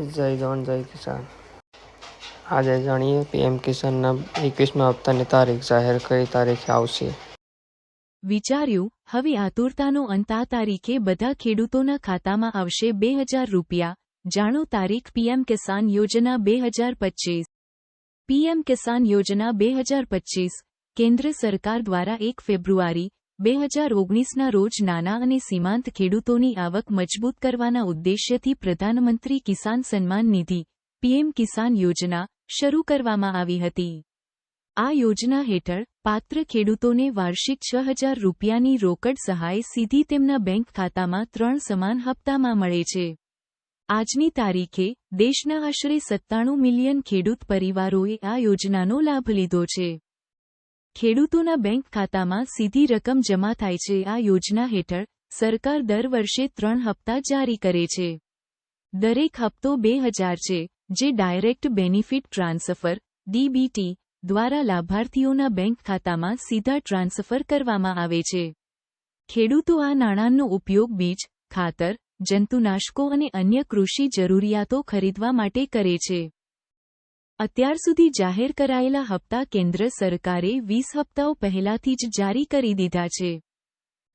જય જવાન જય કિસાન। આજે જાણીએ પીએમ કિસાનના 21મા હપ્તાની તારીખ જાહેર કઈ તારીખે આવશે। વિચાર્યું, હવે આતુરતાનો અંત। આ તારીખે બધા ખેડૂતોના ખાતામાં આવશે 2000 રૂપિયા। જાણો તારીખ પીએમ કિસાન યોજના 2025। પીએમ કિસાન યોજના 2025 કેન્દ્ર સરકાર દ્વારા 1 ફેબ્રુઆરી 2019ના રોજ નાના અને સીમાંત ખેડૂતોની આવક મજબૂત કરવાના ઉદ્દેશ્યથી પ્રધાનમંત્રી કિસાન સન્માન નિધિ પીએમ કિસાન યોજના શરૂ કરવામાં આવી હતી। આ યોજના હેઠળ પાત્ર ખેડૂતોને વાર્ષિક 6000 રૂપિયાની રોકડ સહાય સીધી તેમના બેંક ખાતામાં 3 સમાન હપ્તામાં મળે છે। આજની તારીખે દેશના આશરે 97 મિલિયન ખેડૂત પરિવારોએ આ યોજનાનો લાભ લીધો છે। ખેડૂતોના બેંક ખાતામાં સીધી રકમ જમા થાય છે। આ યોજના હેઠળ સરકાર દર વર્ષે 3 હપ્તા જારી કરે છે। દરેક હપ્તો 2000 છે, જે ડાયરેક્ટ બેનિફિટ ટ્રાન્સફર ડીબીટી દ્વારા લાભાર્થીઓના બેંક ખાતામાં સીધા ટ્રાન્સફર કરવામાં આવે છે। ખેડૂતો આ નાણાંનો ઉપયોગ બીજ, ખાતર, જંતુનાશકો અને અન્ય કૃષિ જરૂરિયાતો ખરીદવા માટે કરે છે। અત્યાર સુધી જાહેર કરાયેલા હપ્તા કેન્દ્ર સરકારે 20 હપ્તાઓ પહેલાથી જ જારી કરી દીધા છે।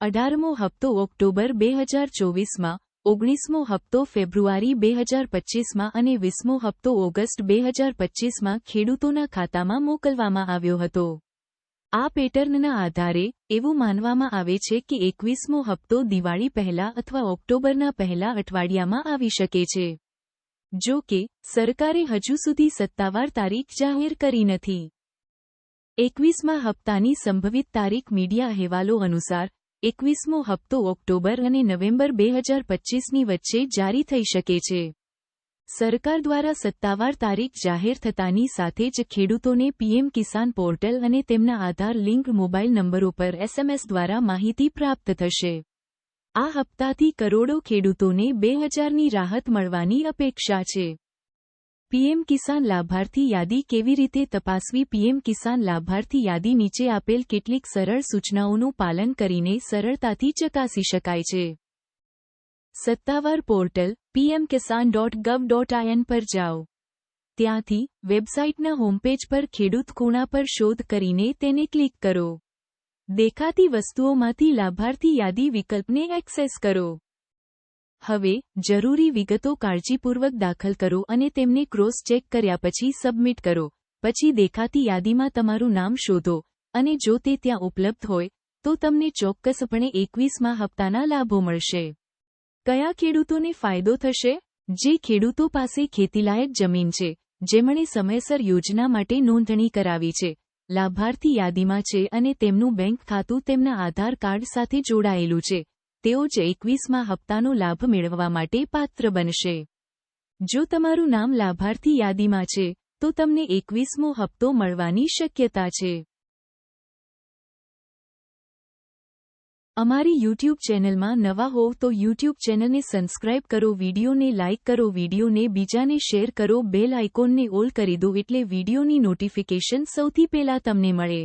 18મો હપ્તો ઓક્ટોબર 2024માં, 19મો હપ્તો ફેબ્રુઆરી 2025માં અને 20મો હપ્તો ઓગસ્ટ 2025માં ખેડૂતોના ખાતામાં મોકલવામાં આવ્યો હતો। આ પેટર્નના આધારે એવું માનવામાં આવે છે કે 21મો હપ્તો દિવાળી પહેલા અથવા ઓક્ટોબરના પહેલા અઠવાડિયામાં આવી શકે છે। જો કે, સરકારે હજુ સુધી સત્તાવાર તારીખ જાહેર કરી નથી। 21મા હપ્તાની સંભવિત તારીખ મીડિયા અહેવાલો અનુસાર 21મો હપ્તો ઓક્ટોબર અને નવેમ્બર 2025ની વચ્ચે જારી થઈ શકે છે। સરકાર દ્વારા સત્તાવાર તારીખ જાહેર થતાની સાથે જ ખેડૂતોને પીએમ કિસાન પોર્ટલ અને તેમના આધાર લિંક મોબાઈલ નંબરો પર SMS દ્વારા માહિતી પ્રાપ્ત થશે। આ હપ્તાથી કરોડો ખેડૂતોને 2000ની રાહત મળવાની અપેક્ષા છે। પીએમ કિસાન લાભાર્થી યાદી કેવી રીતે તપાસવી? પીએમ કિસાન લાભાર્થી યાદી નીચે આપેલ કેટલીક સરળ સૂચનાઓનું પાલન કરીને સરળતાથી ચકાસી શકાય છે। સત્તાવાર પોર્ટલ pmkisan.gov.in પર જાઓ। ત્યાંથી વેબસાઇટના હોમપેજ પર ખેડૂત ખૂણા પર શોધ કરીને તેને ક્લિક કરો। દેખાતી વસ્તુઓમાંથી લાભાર્થી યાદી વિકલ્પને એક્સેસ કરો। હવે જરૂરી વિગતો કાળજીપૂર્વક દાખલ કરો અને તેમને ક્રોસ ચેક કર્યા પછી સબમિટ કરો। પછી દેખાતી યાદીમાં તમારું નામ શોધો અને જો તે ત્યાં ઉપલબ્ધ હોય તો તમને ચોક્કસપણે 21મા હપ્તાના લાભો મળશે। કયા ખેડૂતોને ફાયદો થશે? જે ખેડૂતો પાસે ખેતીલાયક જમીન છે, જેમણે સમયસર યોજના માટે નોંધણી કરાવી છે, લાભાર્થી યાદીમાં છે અને તેમનું બેંક ખાતું તેમના આધાર કાર્ડ સાથે જોડાયેલું છે, તેઓ જ 21મા હપ્તાનો લાભ મેળવવા માટે પાત્ર બનશે। જો તમારું નામ લાભાર્થી યાદીમાં છે, તો તમને 21મો હપ્તો મળવાની શક્યતા છે। અમારી યુટ્યુબ ચેનલમાં નવા હોવ તો યુટ્યુબ ચેનલને સબસ્ક્રાઇબ કરો, વિડીયોને લાઇક કરો, વિડીયોને બીજાને શેર કરો, બેલ આઇકોનને ઓલ કરી દો એટલે વિડીયોની નોટિફિકેશન સૌથી પહેલા તમને મળે।